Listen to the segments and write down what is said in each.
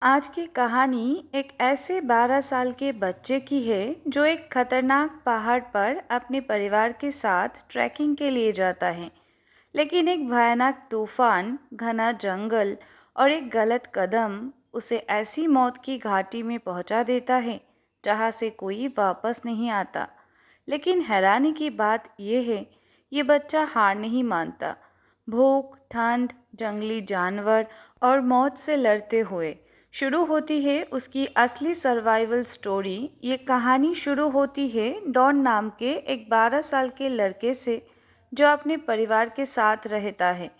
आज की कहानी एक ऐसे 12 साल के बच्चे की है जो एक खतरनाक पहाड़ पर अपने परिवार के साथ ट्रैकिंग के लिए जाता है। लेकिन एक भयानक तूफान, घना जंगल और एक गलत कदम उसे ऐसी मौत की घाटी में पहुंचा देता है जहां से कोई वापस नहीं आता। लेकिन हैरानी की बात यह है, ये बच्चा हार नहीं मानता। भूख, ठंड, जंगली जानवर और मौत से लड़ते हुए शुरू होती है उसकी असली सर्वाइवल स्टोरी। ये कहानी शुरू होती है डॉन नाम के एक 12 साल के लड़के से जो अपने परिवार के साथ रहता है।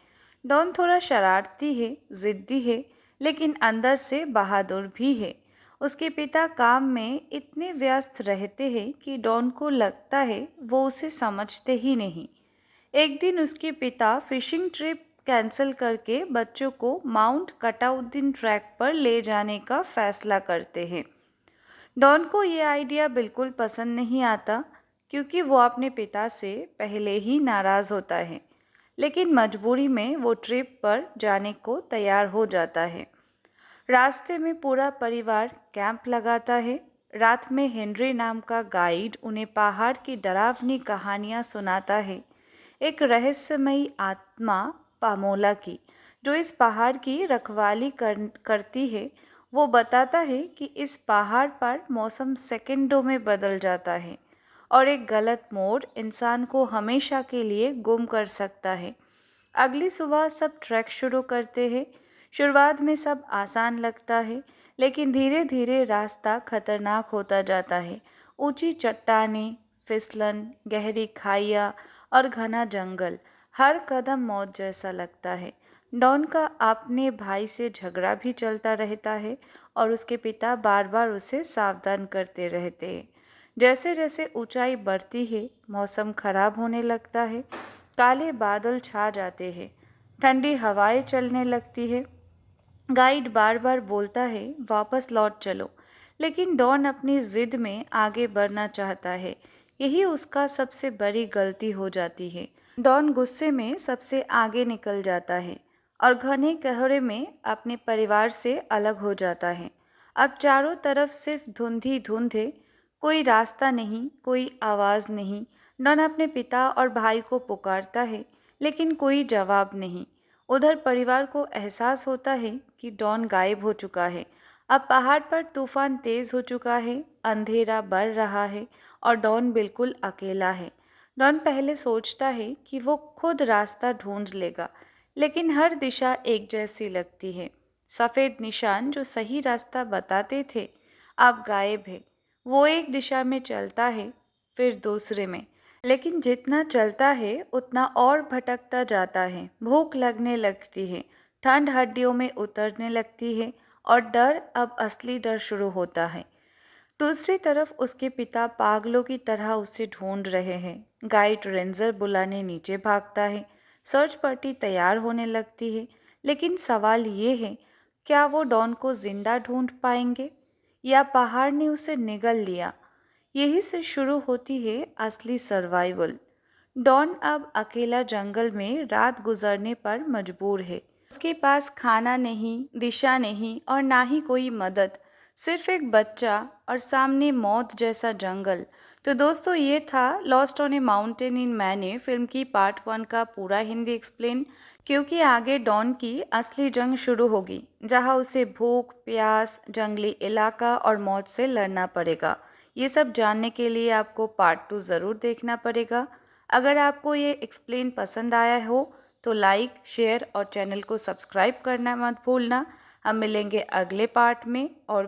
डॉन थोड़ा शरारती है, जिद्दी है, लेकिन अंदर से बहादुर भी है। उसके पिता काम में इतने व्यस्त रहते हैं कि डॉन को लगता है वो उसे समझते ही नहीं। एक दिन उसके पिता फिशिंग ट्रिप कैंसिल करके बच्चों को माउंट कटाउद्दीन ट्रैक पर ले जाने का फैसला करते हैं। डॉन को ये आइडिया बिल्कुल पसंद नहीं आता क्योंकि वो अपने पिता से पहले ही नाराज़ होता है। लेकिन मजबूरी में वो ट्रिप पर जाने को तैयार हो जाता है। रास्ते में पूरा परिवार कैंप लगाता है। रात में हेनरी नाम का गाइड उन्हें पहाड़ की डरावनी कहानियाँ सुनाता है। एक रहस्यमयी आत्मा पामोला की, जो इस पहाड़ की रखवाली करती है। वो बताता है कि इस पहाड़ पर मौसम सेकंडों में बदल जाता है और एक गलत मोड़ इंसान को हमेशा के लिए गुम कर सकता है। अगली सुबह सब ट्रैक शुरू करते हैं। शुरुआत में सब आसान लगता है, लेकिन धीरे धीरे रास्ता खतरनाक होता जाता है। ऊंची चट्टानें, फिसलन, गहरी खाइयाँ और घना जंगल, हर कदम मौत जैसा लगता है। डॉन का अपने भाई से झगड़ा भी चलता रहता है और उसके पिता बार बार उसे सावधान करते रहते हैं। जैसे जैसे ऊंचाई बढ़ती है, मौसम खराब होने लगता है। काले बादल छा जाते हैं, ठंडी हवाएं चलने लगती है। गाइड बार बार बोलता है वापस लौट चलो, लेकिन डॉन अपनी जिद में आगे बढ़ना चाहता है। यही उसका सबसे बड़ी गलती हो जाती है। डॉन गुस्से में सबसे आगे निकल जाता है और घने कोहरे में अपने परिवार से अलग हो जाता है। अब चारों तरफ सिर्फ धुंध ही धुंध है। कोई रास्ता नहीं, कोई आवाज़ नहीं। डॉन अपने पिता और भाई को पुकारता है, लेकिन कोई जवाब नहीं। उधर परिवार को एहसास होता है कि डॉन गायब हो चुका है। अब पहाड़ पर तूफान तेज हो चुका है, अंधेरा बढ़ रहा है और डॉन बिल्कुल अकेला है। डॉन पहले सोचता है कि वो खुद रास्ता ढूंढ लेगा, लेकिन हर दिशा एक जैसी लगती है। सफ़ेद निशान जो सही रास्ता बताते थे अब गायब है। वो एक दिशा में चलता है, फिर दूसरे में, लेकिन जितना चलता है उतना और भटकता जाता है। भूख लगने लगती है, ठंड हड्डियों में उतरने लगती है और डर, अब असली डर शुरू होता है। दूसरी तरफ उसके पिता पागलों की तरह उसे ढूंढ रहे हैं। गाइड रेंजर बुलाने नीचे भागता है। सर्च पार्टी तैयार होने लगती है, लेकिन सवाल ये है, क्या वो डॉन को जिंदा ढूंढ पाएंगे या पहाड़ ने उसे निगल लिया? यही से शुरू होती है असली सर्वाइवल। डॉन अब अकेला जंगल में रात गुजरने पर मजबूर है। उसके पास खाना नहीं, दिशा नहीं और ना ही कोई मदद, सिर्फ एक बच्चा और सामने मौत जैसा जंगल। तो दोस्तों, ये था lost on A mountain in मैने फिल्म की पार्ट 1 का पूरा हिंदी एक्सप्लेन। क्योंकि आगे डॉन की असली जंग शुरू होगी, जहां उसे भूख, प्यास, जंगली इलाका और मौत से लड़ना पड़ेगा। ये सब जानने के लिए आपको पार्ट 2 ज़रूर देखना पड़ेगा। अगर आपको ये एक्सप्लेन पसंद आया हो तो लाइक, शेयर और चैनल को सब्सक्राइब करना मत भूलना। हम मिलेंगे अगले पार्ट में और